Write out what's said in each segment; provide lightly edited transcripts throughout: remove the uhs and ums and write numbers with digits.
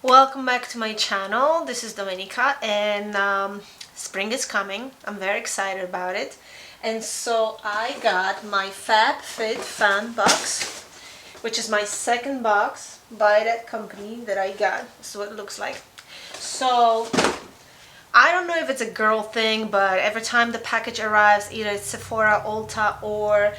Welcome back to my channel. This is Domenica, and spring is coming. I'm very excited about it. And so I got my FabFitFun box, which is my second box by that company that I got. This is what it looks like. So I don't know if it's a girl thing, but every time the package arrives, either it's Sephora, Ulta, or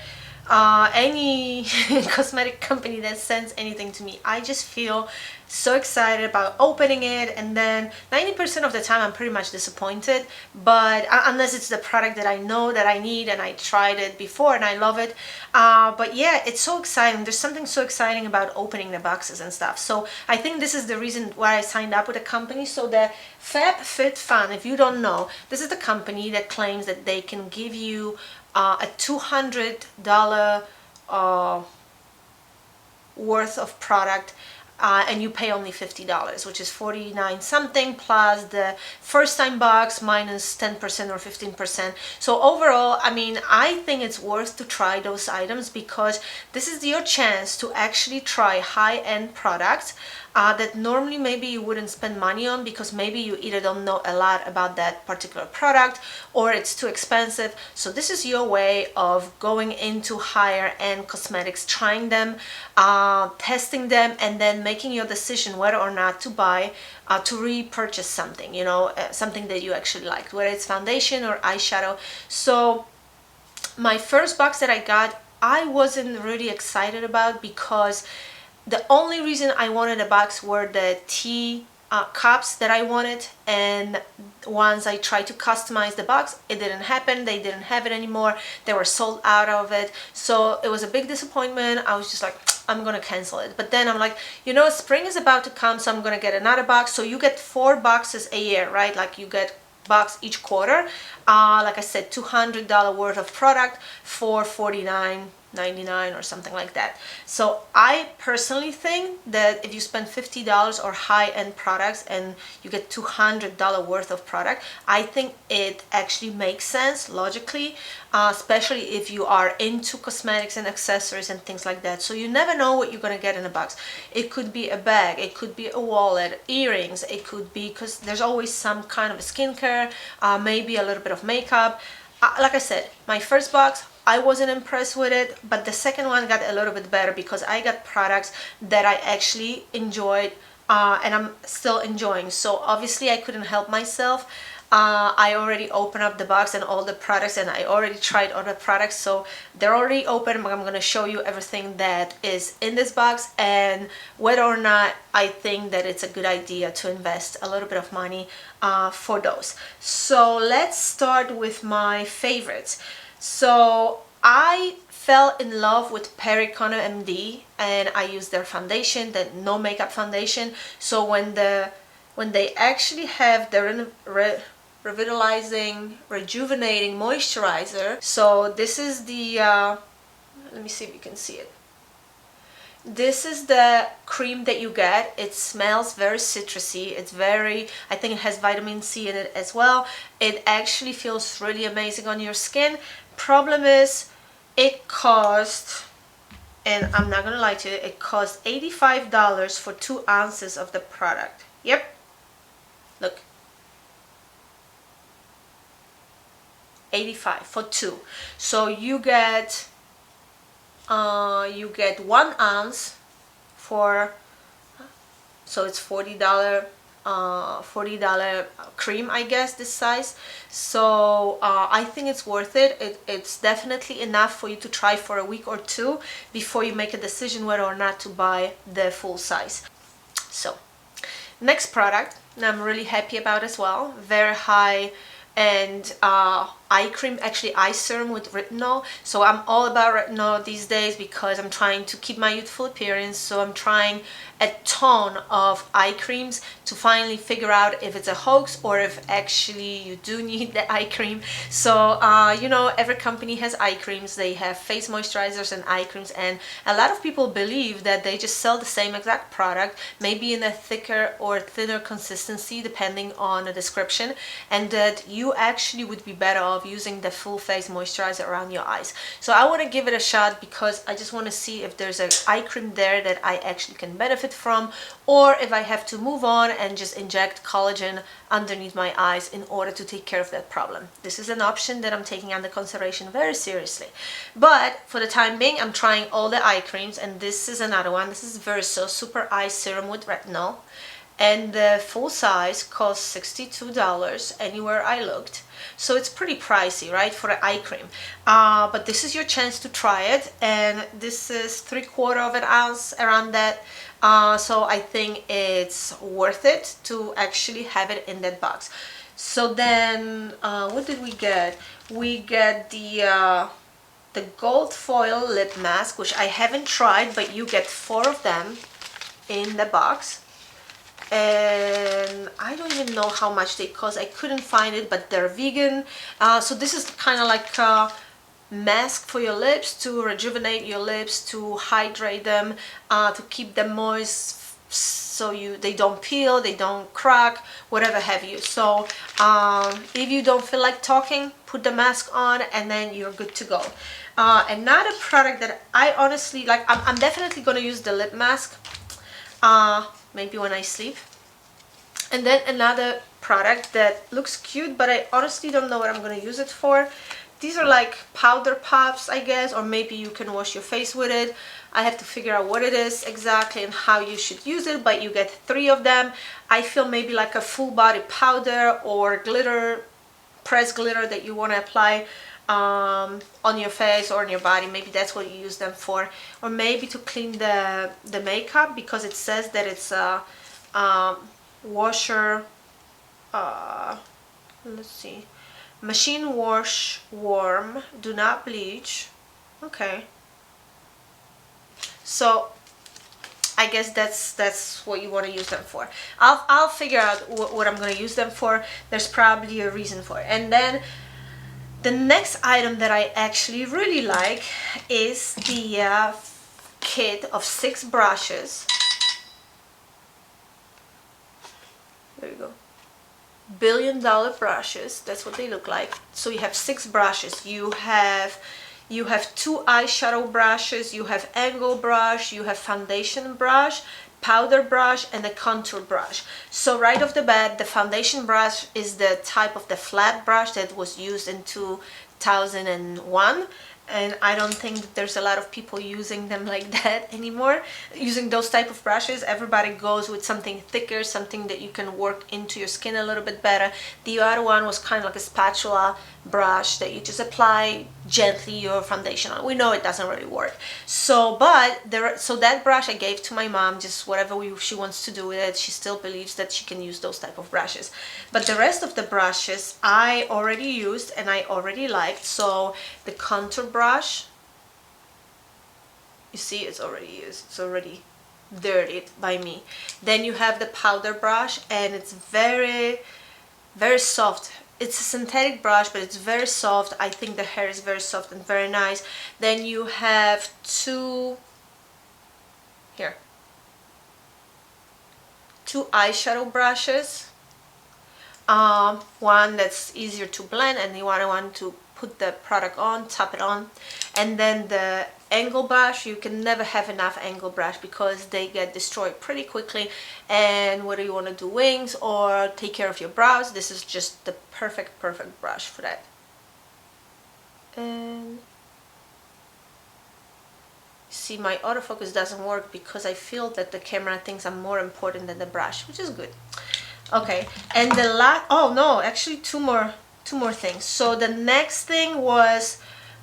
any cosmetic company that sends anything to me, I just feel so excited about opening it, and then 90% of the time I'm pretty much disappointed, but unless it's the product that I know that I need and I tried it before and I love it. But yeah, it's so exciting. There's something so exciting about opening the boxes and stuff. So I think this is the reason why I signed up with a company. So the FabFitFun, if you don't know, this is the company that claims that they can give you a $200 worth of product, and you pay only $50, which is 49 something plus the first time box minus 10% or 15%. So overall, I mean, I think it's worth to try those items, because this is your chance to actually try high-end products that normally maybe you wouldn't spend money on, because maybe you either don't know a lot about that particular product or it's too expensive. So this is your way of going into higher end cosmetics, trying them, testing them, and then making your decision whether or not to buy, to repurchase something, you know, something that you actually liked, whether it's foundation or eyeshadow. So my first box that I got, I wasn't really excited about, because the only reason I wanted a box were the tea cups that I wanted, and once I tried to customize the box, it didn't happen. They didn't have it anymore. They were sold out of it. So it was a big disappointment. I was just like, I'm gonna cancel it. But then I'm like, you know, spring is about to come, so I'm gonna get another box. So you get 4 boxes a year, right? Like you get box each quarter. Like I said, $200 worth of product for $49.99 or something like that. So I personally think that if you spend $50 or high-end products and you get $200 worth of product, I think it actually makes sense logically, especially if you are into cosmetics and accessories and things like that. So you never know what you're gonna get in a box. It could be a bag, it could be a wallet, earrings, it could be, because there's always some kind of a skincare, maybe a little bit of makeup. Like I said, my first box, I wasn't impressed with it, but the second one got a little bit better, because I got products that I actually enjoyed, and I'm still enjoying. So obviously I couldn't help myself. I already opened up the box and all the products, and I already tried other products, so they're already open. But I'm going to show you everything that is in this box and whether or not I think that it's a good idea to invest a little bit of money for those. So let's start with my favorites. So I fell in love with Perry Connor MD, and I used their foundation, the no makeup foundation. So when they actually have the revitalizing, rejuvenating moisturizer. So this is the let me see if you can see it. This is the cream that you get. It smells very citrusy. It's very, I think it has vitamin C in it as well. It actually feels really amazing on your skin. Problem is, it cost, and I'm not gonna lie to you, it cost $85 for 2 ounces of the product. Yep, look, 85 for 2. So you get 1 ounce for, so it's $40 cream, I guess, this size. So I think it's worth it. It's definitely enough for you to try for a week or 2 before you make a decision whether or not to buy the full size. So next product, and I'm really happy about as well, very high and eye cream, actually eye serum with retinol. So I'm all about retinol these days because I'm trying to keep my youthful appearance. So I'm trying a ton of eye creams to finally figure out if it's a hoax or if actually you do need the eye cream. So you know, every company has eye creams. They have face moisturizers and eye creams, and a lot of people believe that they just sell the same exact product, maybe in a thicker or thinner consistency depending on the description, and that you actually would be better off of using the full face moisturizer around your eyes. So I want to give it a shot because I just want to see if there's an eye cream there that I actually can benefit from, or if I have to move on and just inject collagen underneath my eyes in order to take care of that problem. This is an option that I'm taking under consideration very seriously. But for the time being, I'm trying all the eye creams, and this is another one. This is Verso Super Eye Serum with Retinol. And the full size costs $62 anywhere I looked. So it's pretty pricey, right, for an eye cream. But this is your chance to try it. And this is 3/4 of an ounce, around that. So I think it's worth it to actually have it in that box. So then, what did we get? We get the gold foil lip mask, which I haven't tried, but you get 4 of them in the box. And I don't even know how much they cost. I couldn't find it, but they're vegan. So this is kind of like a mask for your lips, to rejuvenate your lips, to hydrate them, to keep them moist, so they don't peel, they don't crack, whatever have you. So if you don't feel like talking, put the mask on and then you're good to go. Another product that I honestly like, I'm definitely going to use the lip mask. Maybe when I sleep. And then another product that looks cute, but I honestly don't know what I'm going to use it for. These are like powder puffs, I guess, or maybe you can wash your face with it. I have to figure out what it is exactly and how you should use it, but you get 3 of them. I feel maybe like a full body powder or glitter, pressed glitter that you want to apply on your face or on your body. Maybe that's what you use them for, or maybe to clean the makeup, because it says that it's a washer, let's see, machine wash, warm, do not bleach. Okay, so I guess that's what you want to use them for. I'll figure out what I'm going to use them for. There's probably a reason for it. And then the next item that I actually really like is the kit of 6 brushes. There you go. $1 billion brushes. That's what they look like. So you have 6 brushes. You have 2 eyeshadow brushes. You have angle brush. You have foundation brush, powder brush, and a contour brush. So right off the bat, the foundation brush is the type of the flat brush that was used in 2001, and I don't think that there's a lot of people using them like that anymore, using those type of brushes. Everybody goes with something thicker, something that you can work into your skin a little bit better. The other one was kind of like a spatula brush that you just apply gently your foundation on. We know it doesn't really work. So that brush I gave to my mom, just whatever she wants to do with it. She still believes that she can use those type of brushes. But the rest of the brushes I already used and I already liked. So the contour brush, you see, it's already used. It's already dirtied by me. Then you have the powder brush, and it's very, very soft. It's a synthetic brush, but it's very soft. I think the hair is very soft and very nice. Then you have 2 eyeshadow brushes. One that's easier to blend, and the other one to put the product on, tap it on. And then the angle brush, you can never have enough angle brush because they get destroyed pretty quickly. And whether you want to do wings or take care of your brows, this is just the perfect brush for that. And see, my autofocus doesn't work because I feel that the camera thinks I'm more important than the brush, which is good. Okay, and the last, oh no, actually two more things. So the next thing was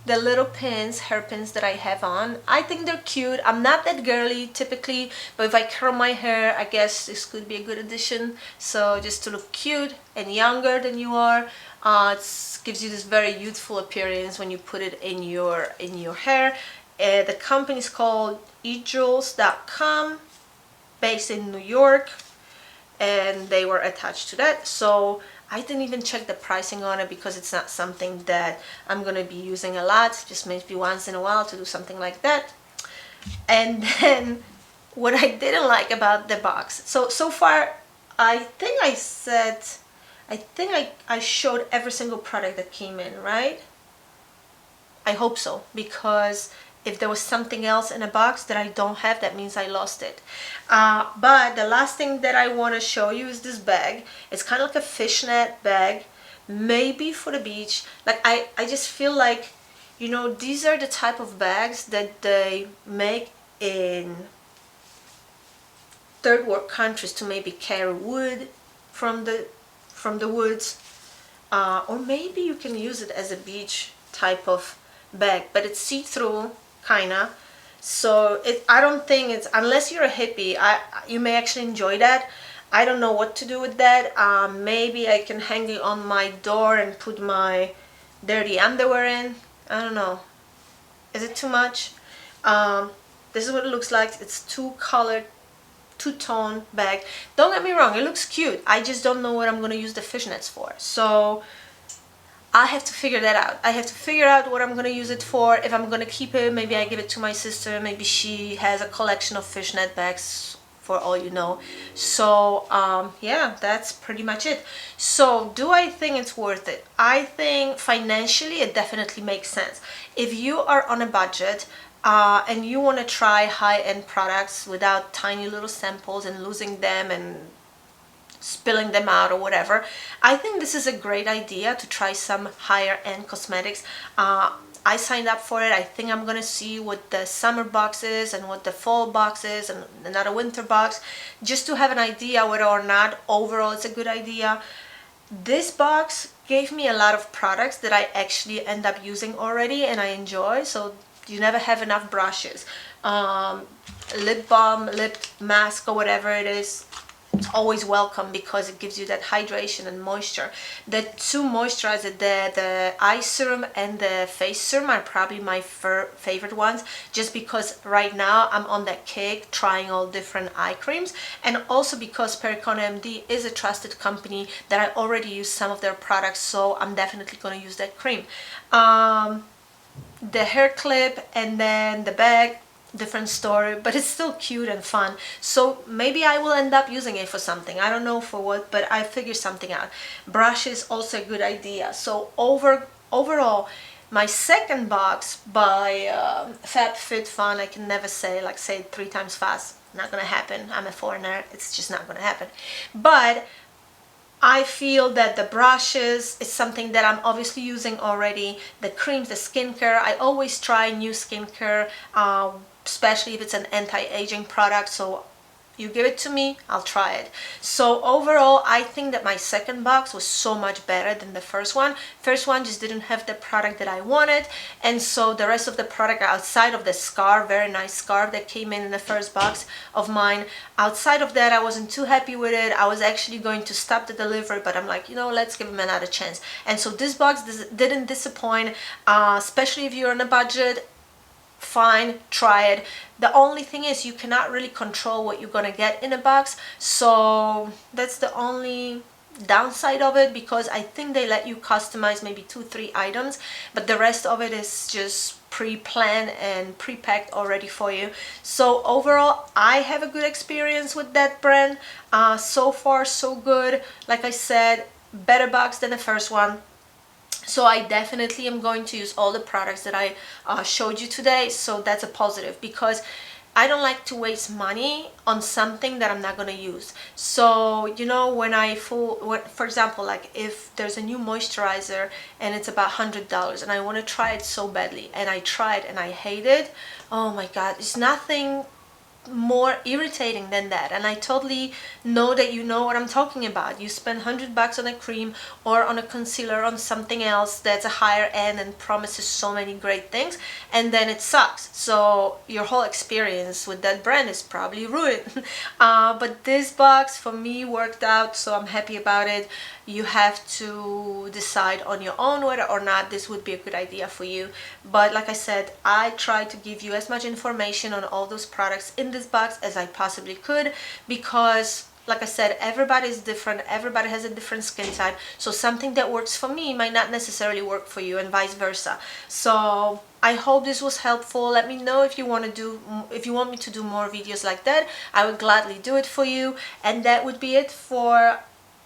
the little pins, hairpins that I have on. I think they're cute. I'm not that girly typically, but if I curl my hair, I guess this could be a good addition. So just to look cute and younger than you are, it gives you this very youthful appearance when you put it in your hair. The company is called ejewels.com, based in New York, and they were attached to that. So I didn't even check the pricing on it because it's not something that I'm gonna be using a lot, just maybe once in a while to do something like that. And then what I didn't like about the box, so far I think I said I think I showed every single product that came in, right? I hope so, because if there was something else in a box that I don't have, that means I lost it. But the last thing that I want to show you is this bag. It's kind of like a fishnet bag, maybe for the beach. Like I just feel like, you know, these are the type of bags that they make in third world countries to maybe carry wood from the woods, or maybe you can use it as a beach type of bag, but it's see-through kinda. So I don't think it's, unless you're a hippie, you may actually enjoy that. I don't know what to do with that. Maybe I can hang it on my door and put my dirty underwear in. I don't know. Is it too much? This is what it looks like. It's two-colored, two-tone bag. Don't get me wrong, it looks cute. I just don't know what I'm gonna use the fishnets for. So I have to figure that out. I have to figure out what I'm gonna use it for. If I'm gonna keep it, maybe I give it to my sister. Maybe she has a collection of fishnet bags, for all you know. So yeah, that's pretty much it. So do I think it's worth it? I think financially it definitely makes sense. If you are on a budget and you want to try high-end products without tiny little samples and losing them and spilling them out or whatever, I think this is a great idea to try some higher end cosmetics. I signed up for it. I think I'm gonna see what the summer box is and what the fall box is and another winter box, just to have an idea whether or not overall it's a good idea. This box gave me a lot of products that I actually end up using already and I enjoy. So you never have enough brushes. Lip balm, lip mask, or whatever it is, it's always welcome because it gives you that hydration and moisture. The two moisturizers, the eye serum and the face serum, are probably my favorite ones, just because right now I'm on that kick trying all different eye creams, and also because Pericone MD is a trusted company that I already use some of their products, so I'm definitely going to use that cream. The hair clip and then the bag, different story, but it's still cute and fun. So maybe I will end up using it for something. I don't know for what, but I figure something out. Brush is also a good idea. So overall, my second box by FabFitFun, I can never say it 3 times fast. Not gonna happen. I'm a foreigner. It's just not gonna happen. But I feel that the brushes is something that I'm obviously using already. The creams, the skincare, I always try new skincare, especially if it's an anti-aging product. So you give it to me, I'll try it. So overall, I think that my second box was so much better than the first one. First one just didn't have the product that I wanted, and so the rest of the product outside of the scarf, very nice scarf that came in the first box of mine, outside of that I wasn't too happy with it. I was actually going to stop the delivery, but I'm like, you know, let's give them another chance. And so this box didn't disappoint, especially if you're on a budget. Fine, try it. The only thing is you cannot really control what you're gonna get in a box, so that's the only downside of it, because I think they let you customize maybe 2-3 items, but the rest of it is just pre-planned and pre-packed already for you. So overall, I have a good experience with that brand. So far so good. Like I said, better box than the first one. So I definitely am going to use all the products that I showed you today. So that's a positive, because I don't like to waste money on something that I'm not going to use. So, you know, for example, like if there's a new moisturizer and it's about $100 and I want to try it so badly, and I tried and I hate it, oh my God, it's nothing more irritating than that. And I totally know that you know what I'm talking about. You spend $100 on a cream or on a concealer, on something else that's a higher end and promises so many great things, and then it sucks. So your whole experience with that brand is probably ruined. But this box for me worked out, so I'm happy about it. You have to decide on your own whether or not this would be a good idea for you. But like I said, I tried to give you as much information on all those products in this box as I possibly could, because like I said, everybody is different, everybody has a different skin type, so something that works for me might not necessarily work for you, and vice versa. So I hope this was helpful. Let me know if you want me to do more videos like that. I would gladly do it for you. And that would be it for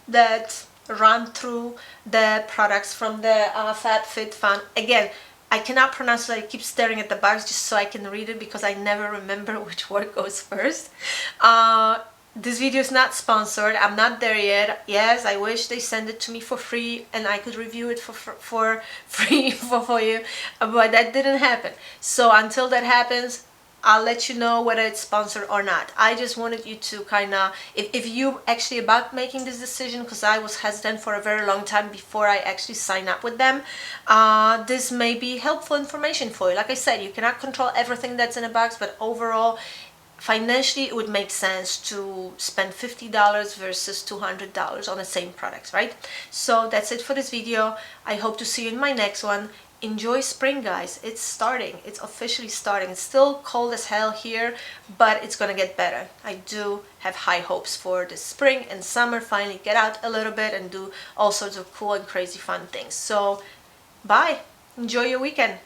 that run through the products from the FabFitFun. Again, I cannot pronounce it. I keep staring at the box just so I can read it because I never remember which word goes first. This video is not sponsored. I'm not there yet. Yes, I wish they send it to me for free and I could review it for free for you, but that didn't happen. So until that happens, I'll let you know whether it's sponsored or not. I just wanted you to kind of, if you actually about making this decision, because I was hesitant for a very long time before I actually sign up with them, this may be helpful information for you. Like I said, you cannot control everything that's in a box, but overall, financially, it would make sense to spend $50 versus $200 on the same products, right? So that's it for this video. I hope to see you in my next one. Enjoy spring, guys. It's starting. It's officially starting. It's still cold as hell here, but it's gonna get better. I do have high hopes for the spring and summer. Finally get out a little bit and do all sorts of cool and crazy fun things. So bye. Enjoy your weekend.